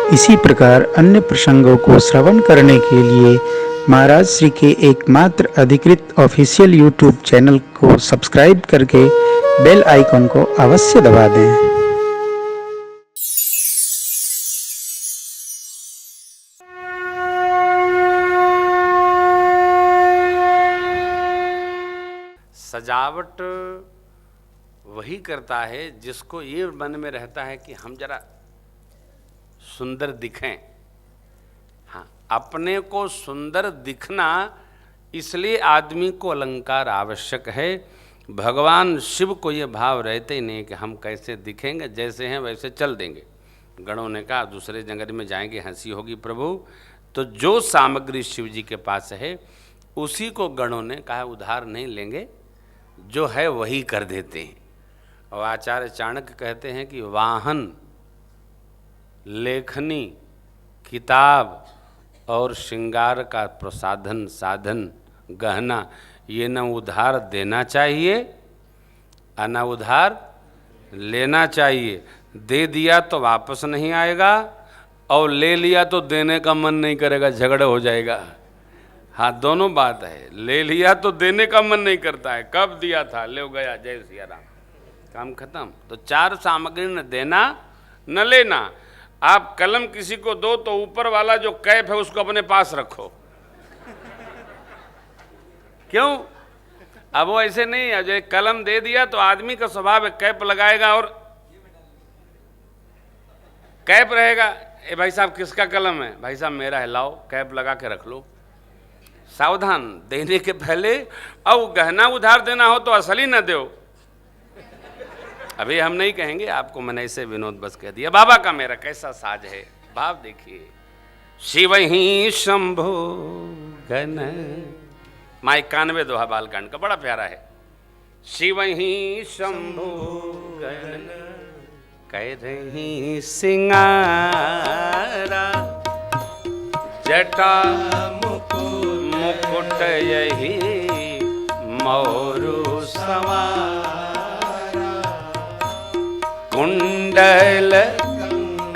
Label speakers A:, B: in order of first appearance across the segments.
A: इसी प्रकार अन्य प्रसंगों को श्रवण करने के लिए महाराज श्री के एकमात्र अधिकृत ऑफिशियल यूट्यूब चैनल को सब्सक्राइब करके बेल आइकन को अवश्य दबा दें।
B: सजावट वही करता है जिसको ये मन में रहता है कि हम जरा सुंदर दिखें। हाँ, अपने को सुंदर दिखना, इसलिए आदमी को अलंकार आवश्यक है। भगवान शिव को ये भाव रहते ही नहीं कि हम कैसे दिखेंगे, जैसे हैं वैसे चल देंगे। गणों ने कहा दूसरे जंगल में जाएंगे, हंसी होगी प्रभु। तो जो सामग्री शिव जी के पास है उसी को गणों ने कहा उधार नहीं लेंगे, जो है वही कर देते हैं। और आचार्य चाणक्य कहते हैं कि वाहन, लेखनी, किताब और श्रृंगार का प्रसाधन, साधन, गहना, ये न उधार देना चाहिए और न उधार लेना चाहिए। दे दिया तो वापस नहीं आएगा और ले लिया तो देने का मन नहीं करेगा, झगड़ा हो जाएगा। हाँ, दोनों बात है। ले लिया तो देने का मन नहीं करता है, कब दिया था, ले गया, जय सिया राम, काम खत्म। तो चार सामग्री न देना न लेना। आप कलम किसी को दो तो ऊपर वाला जो कैप है उसको अपने पास रखो। क्यों? अब वो ऐसे नहीं है, जो कलम दे दिया तो आदमी का स्वभाव है कैप लगाएगा और कैप रहेगा। ए भाई साहब किसका कलम है? भाई साहब मेरा है, लाओ कैप लगा के रख लो। सावधान, देने के पहले। अब गहना उधार देना हो तो असली न दो। अभी हम नहीं कहेंगे आपको, मैंने ऐसे विनोद बस कह दिया। बाबा का मेरा कैसा साज है, भाव देखिए। शिव ही शंभो गण, माँ 91 दोहा बालकांड का, बड़ा प्यारा है। शिव ही शंभो गण करहि सिंगारा, जटा मुकुट यही मोरु सवारा, कुंडल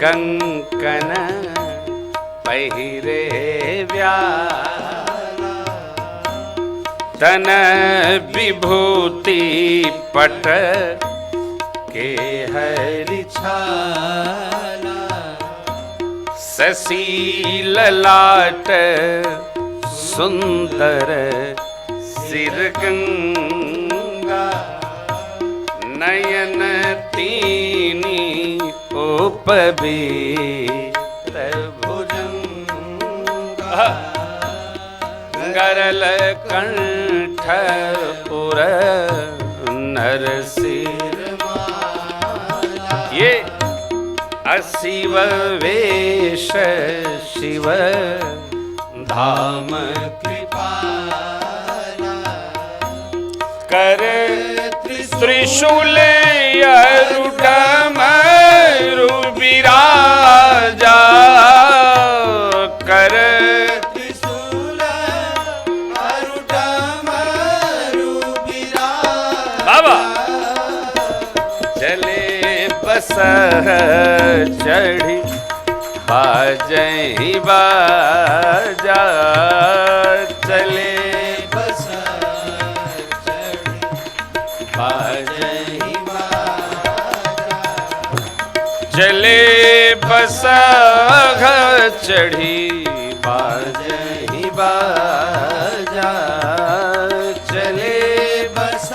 B: कंकन पहिरे व्याला, तन विभूति पट के हरि छाला, शशि ललाट सुंदर सिर गंगा, नयन तीनी उपबीत भुजंगा, गरल कंठ पुर नरसिर माला, ये अशिव वेश शिव धाम कृपाला, कर त्रिशूल अरुडमरु विराजा, कर त्रिशूल अरुडमरु विराजा, बाबा चले बस चढ़ी बाजहि बाजा, चले बस चढ़ी बाजहि बाजा, चले बस चढ़ी बाजहि बाजा, चले बस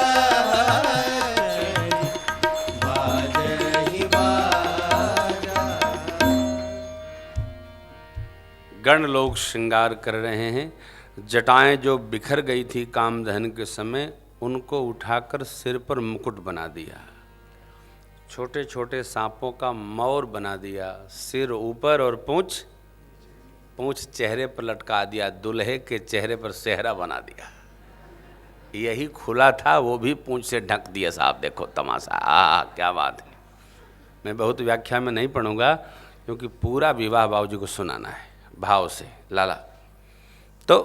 B: गण लोग श्रृंगार कर रहे हैं। जटाएं जो बिखर गई थी कामदहन के समय, उनको उठाकर सिर पर मुकुट बना दिया। छोटे छोटे सांपों का मौर बना दिया, सिर ऊपर और पूंछ चेहरे पर लटका दिया। दुल्हे के चेहरे पर सेहरा बना दिया। यही खुला था, वो भी पूंछ से ढक दिया। साहब देखो तमाशा, क्या बात है। मैं बहुत व्याख्या में नहीं पढ़ूंगा क्योंकि पूरा विवाह बाबूजी को सुनाना है भाव से। लाला तो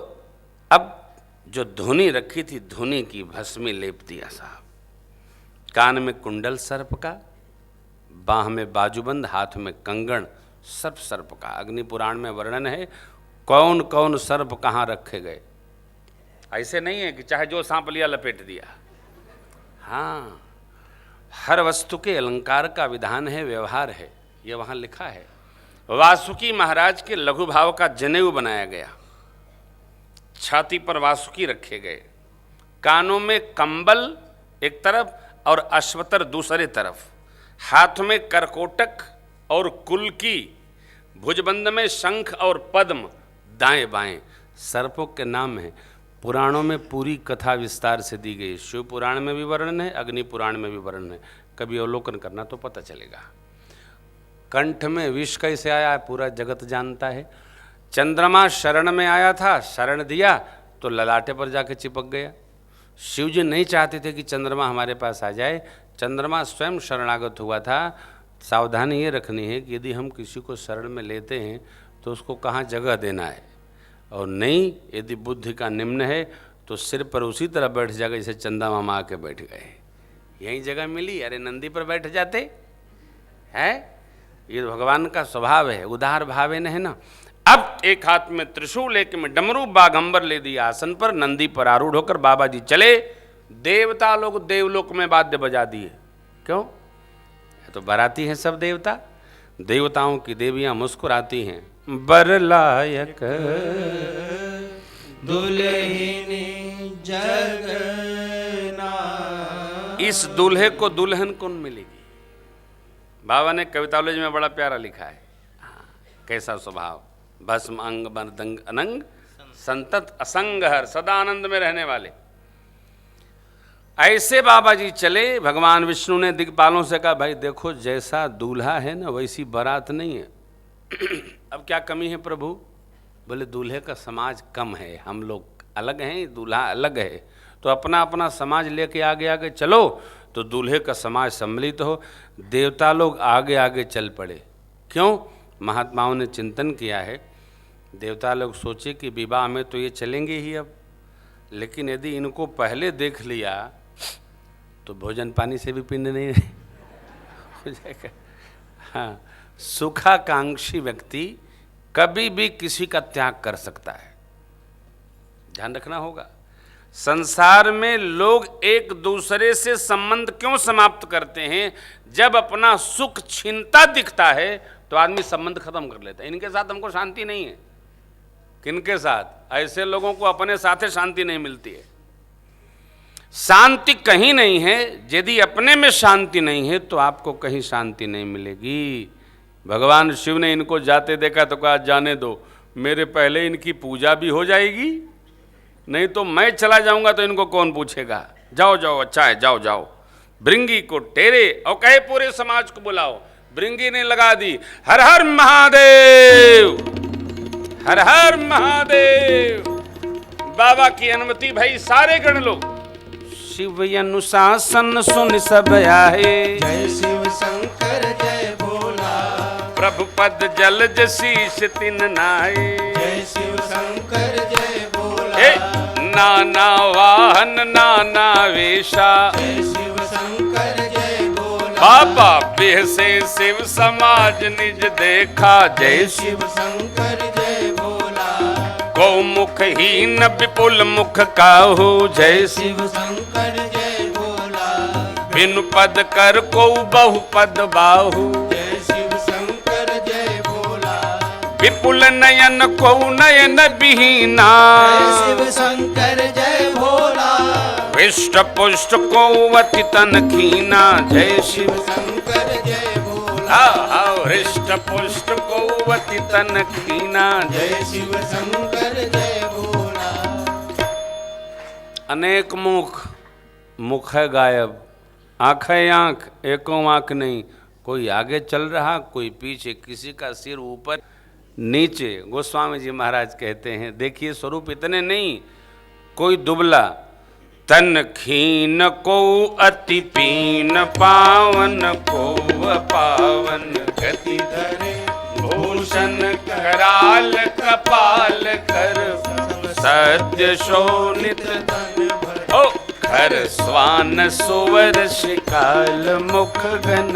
B: अब जो धुनी रखी थी, धुनी की भस्मी लेप दिया साहब। कान में कुंडल सर्प का, बाह में बाजूबंद, हाथ में कंगन सर्प का अग्नि पुराण में वर्णन है, कौन कौन सर्प कहाँ रखे गए। ऐसे नहीं है कि चाहे जो सांप लिया लपेट दिया। हाँ, हर वस्तु के अलंकार का विधान है, व्यवहार है, ये वहाँ लिखा है। वासुकी महाराज के लघु भाव का जनेऊ बनाया गया, छाती पर वासुकी रखे गए, कानों में कंबल एक तरफ और अश्वतर दूसरे तरफ, हाथ में करकोटक और कुल्की, भुजबंद में शंख और पद्म दाएं बाएं। सर्पों के नाम हैं। पुराणों में पूरी कथा विस्तार से दी गई, शिव पुराण में भी वर्णन है, अग्नि पुराण में भी वर्णन है, कभी अवलोकन करना तो पता चलेगा। कंठ में विष कैसे आया पूरा जगत जानता है। चंद्रमा शरण में आया था, शरण दिया तो ललाटे पर जाके चिपक गया। शिव जी नहीं चाहते थे कि चंद्रमा हमारे पास आ जाए, चंद्रमा स्वयं शरणागत हुआ था। सावधानी ये रखनी है कि यदि हम किसी को शरण में लेते हैं तो उसको कहाँ जगह देना है, और नहीं यदि बुद्धि का निम्न है तो सिर पर उसी तरह बैठ जाएगा जैसे चंदा मामा आके बैठ गए। यही जगह मिली, अरे नंदी पर बैठ जाते है। ये भगवान का स्वभाव है, उदार भाव है ना। अब एक हाथ में त्रिशूल, एक में डमरू, बाघंबर ले दिया आसन पर, नंदी पर आरूढ़ होकर बाबा जी चले। देवता लोग देवलोक में वाद्य बजा दिए। क्यों? तो बाराती हैं सब देवता, देवताओं की देवियां मुस्कुराती हैं। बरलायक
C: दुल्हिनी जगना।
B: इस दूल्हे को दुल्हन कौन मिलेगी? बाबा ने कवितालोज में बड़ा प्यारा लिखा है। कैसा स्वभाव, भस्म अंग बरदंग अनंग, संतत असंग हर, सदा आनंद में रहने वाले। ऐसे बाबा जी चले। भगवान विष्णु ने दिग्पालों से कहा, भाई देखो जैसा दूल्हा है ना वैसी बारात नहीं है। अब क्या कमी है प्रभु? बोले दूल्हे का समाज कम है, हम लोग अलग हैं, दूल्हा अलग है, तो अपना अपना समाज लेके आगे आगे चलो तो दूल्हे का समाज सम्मिलित हो। देवता लोग आगे आगे चल पड़े। क्यों? महात्माओं ने चिंतन किया है। देवता लोग सोचे कि विवाह में तो ये चलेंगे ही अब, लेकिन यदि इनको पहले देख लिया तो भोजन पानी से भी पिंड नहीं हो जाएगा। हाँ, सुखाकांक्षी व्यक्ति कभी भी किसी का त्याग कर सकता है, ध्यान रखना होगा। संसार में लोग एक दूसरे से संबंध क्यों समाप्त करते हैं? जब अपना सुख छीनता दिखता है तो आदमी संबंध खत्म कर लेता है। इनके साथ हमको शांति नहीं है। किनके साथ? ऐसे लोगों को अपने साथ शांति नहीं मिलती है। शांति कहीं नहीं है। यदि अपने में शांति नहीं है तो आपको कहीं शांति नहीं मिलेगी। भगवान शिव ने इनको जाते देखा तो कहा, जाने दो, मेरे पहले इनकी पूजा भी हो जाएगी, नहीं तो मैं चला जाऊंगा तो इनको कौन पूछेगा। जाओ जाओ, अच्छा है, जाओ जाओ। भृंगी को टेरे और कहे पूरे समाज को बुलाओ। भृंगी ने लगा दी, हर हर महादेव, हर हर महादेव। बाबा की अनुमति भई, सारे गण लोग शिव अनुशासन सुन सब आए।
C: जय शिव शंकर जय भोला,
B: प्रभु पद जलज शीश तिन नाए।
C: जय शिव शंकर जय भोला,
B: नाना वाहन नाना वेशा।
C: जय शिव शंकर जय भोला,
B: बाबा बेहसे शिव समाज निज देखा। जय
C: शिव शंकर जय भोला,
B: गौ मुख हीन विपुल मुख काहू। जय
C: शिव शंकर जय भोला,
B: बिनु पद कर को बहु पद बाहु।
C: जय शिव शंकर जय भोला,
B: विपुल नयन को नयन विहीना।
C: जय शिव शंकर जय भोला,
B: हृष्ट पुष्ट को अति तन खीना। जय शिव
C: शंकर जय भोला,
B: हृष्ट पुष्ट को अति तन खीना।
C: जय शिव शंकर जय भोला।
B: अनेक मुख, मुख है गायब, आँख है आँख, एको आँख नहीं। कोई आगे चल रहा, कोई पीछे, किसी का सिर ऊपर नीचे। गोस्वामी जी महाराज कहते हैं, देखिए स्वरूप इतने नहीं, कोई दुबला, तन खीन को अति पीन, पावन को अपावन, गति धरे भूषण कराल, कपाल कर सत्य शोणित, ओ खर स्वान सुवर शिकाल, मुख गण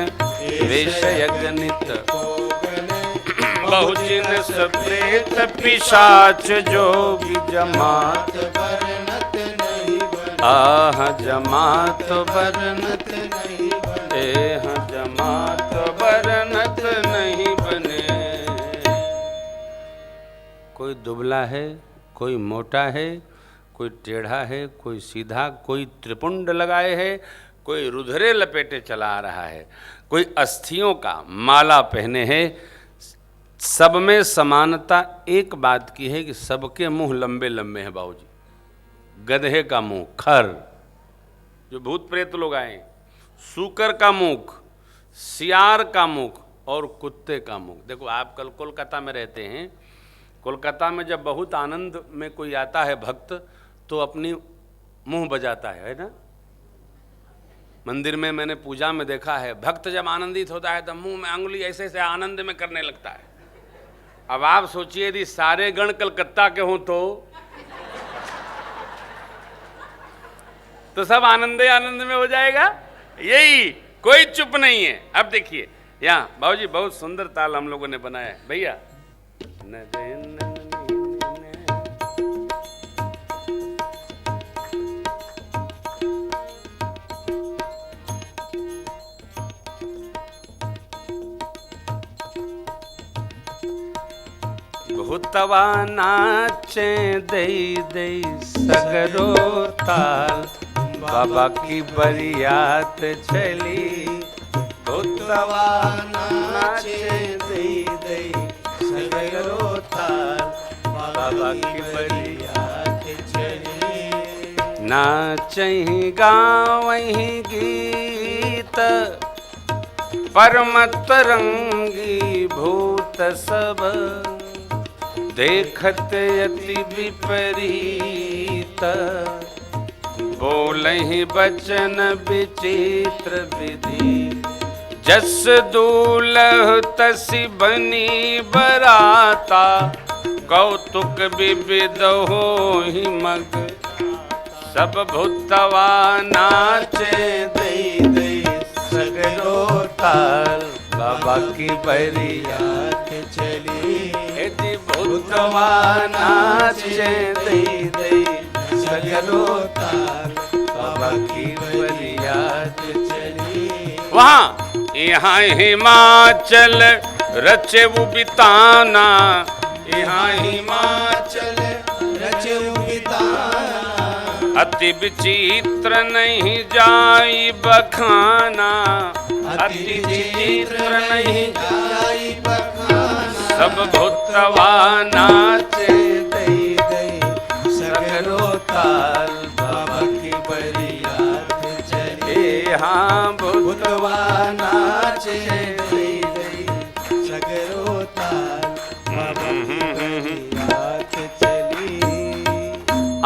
B: विषय गणित। बहुजिन सप्रेत पिशाच जोगी जमात
C: बरनत नहीं बने
B: आह जमात बरनत
C: नहीं बने
B: एह जमात बरनत नहीं बने। कोई दुबला है, कोई मोटा है, कोई टेढ़ा है, कोई सीधा, कोई त्रिपुंड लगाए है, कोई रुधिरे लपेटे चला आ रहा है, कोई अस्थियों का माला पहने है। सब में समानता एक बात की है कि सबके मुंह लंबे लंबे हैं बाबूजी। गधे का मुंह खर, जो भूत प्रेत लोग आए, सूकर का मुख, सियार का मुख और कुत्ते का मुख। देखो आप कल कोलकाता में रहते हैं, कोलकाता में जब बहुत आनंद में कोई आता है भक्त तो अपनी मुंह बजाता है ना। मंदिर में मैंने पूजा में देखा है, भक्त जब आनंदित होता है तो मुंह में अंगुली ऐसे ऐसे आनंद में करने लगता है। अब आप सोचिए यदि सारे गण कलकत्ता के हों तो सब आनंदे आनंद में हो जाएगा। यही कोई चुप नहीं है। अब देखिए यहाँ बाबूजी बहुत सुंदर ताल हम लोगों ने बनाया है भैया। भूतवा नाचे दई दई सगरो ताल, बाबा की बरियात चली। भूतवा नाचे दई दई सगरो ताल, बाबा की बरियात चली। नाचहि गावहि गीत, परम तरंगी भूत सब, देखत यति विपरीत। बोलहि बचन विचित्र विधि, जस दूलह तसि बनी बराता। कौतुक विविध होहि मग, सब भूतवा नाचे दई दई सगरो ताल, बाबा की बरियात चली। यदि भूतवा नाचे दई दई सगरो ताल, बाबा की बरियात चली। वहाँ यहाँ हिमाचल रचे बिताना, यहाँ हिमाचल
C: रचे बिताना।
B: अति विचित्र नहीं जाई बखाना, अति विचित्र नहीं
C: जाई बखाना।
B: सब भूतवा नाचे
C: दई दई सगरो ताल, बाबा की बरियात चली।
B: हाँ
C: भूतवा नाचे दई दई सगरो ताल, बाबा की बरियात चली।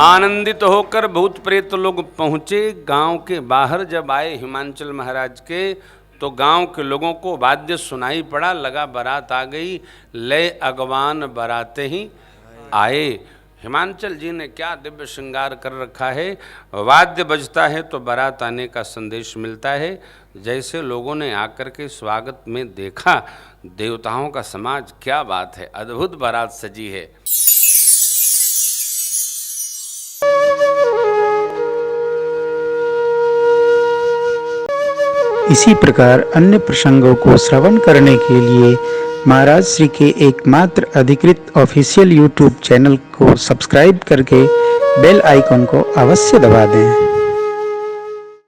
B: आनंदित होकर भूत प्रेत लोग पहुँचे गांव के बाहर। जब आए हिमांचल महाराज के तो गांव के लोगों को वाद्य सुनाई पड़ा, लगा बारात आ गई। लय अगवान बाराते ही आए। हिमांचल जी ने क्या दिव्य श्रृंगार कर रखा है। वाद्य बजता है तो बारात आने का संदेश मिलता है। जैसे लोगों ने आकर के स्वागत में देखा, देवताओं का समाज, क्या बात है, अद्भुत बारात सजी है।
A: इसी प्रकार अन्य प्रसंगों को श्रवण करने के लिए महाराज श्री के एकमात्र अधिकृत ऑफिशियल यूट्यूब चैनल को सब्सक्राइब करके बेल आइकन को अवश्य दबा दें।